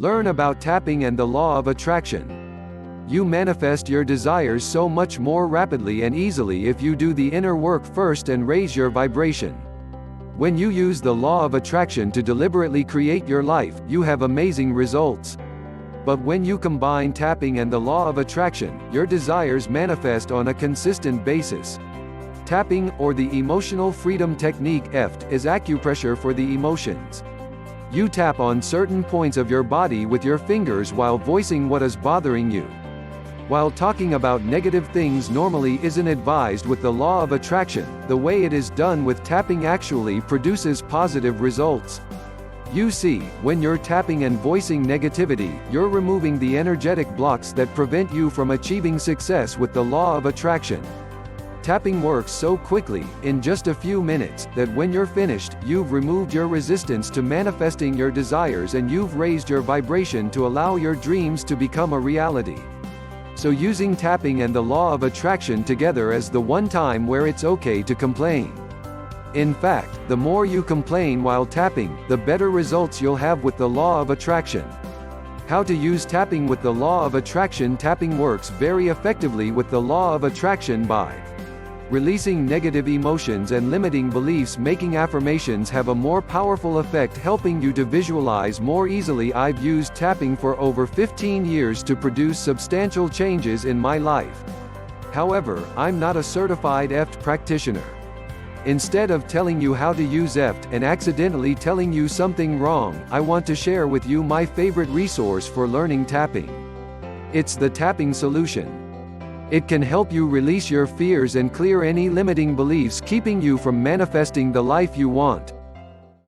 Learn about tapping and the law of attraction. You manifest your desires so much more rapidly and easily if you do the inner work first and raise your vibration. When you use the law of attraction to deliberately create your life, you have amazing results. But when you combine tapping and the law of attraction, your desires manifest on a consistent basis. Tapping, or the emotional freedom technique EFT, is acupressure for the emotions. You tap on certain points of your body with your fingers while voicing what is bothering you. While talking about negative things normally isn't advised with the law of attraction, the way it is done with tapping actually produces positive results. You see, when you're tapping and voicing negativity, you're removing the energetic blocks that prevent you from achieving success with the law of attraction. Tapping works so quickly, in just a few minutes, that when you're finished, you've removed your resistance to manifesting your desires and you've raised your vibration to allow your dreams to become a reality. So using tapping and the law of attraction together is the one time where it's okay to complain. In fact, the more you complain while tapping, the better results you'll have with the law of attraction. How to use tapping with the law of attraction. Tapping works very effectively with the law of attraction by releasing negative emotions and limiting beliefs. Making affirmations have a more powerful effect, helping you to visualize more easily. I've used tapping for over 15 years to produce substantial changes in my life. However, I'm not a certified EFT practitioner. Instead of telling you how to use EFT and accidentally telling you something wrong, I want to share with you my favorite resource for learning tapping. It's the Tapping Solution. It can help you release your fears and clear any limiting beliefs keeping you from manifesting the life you want.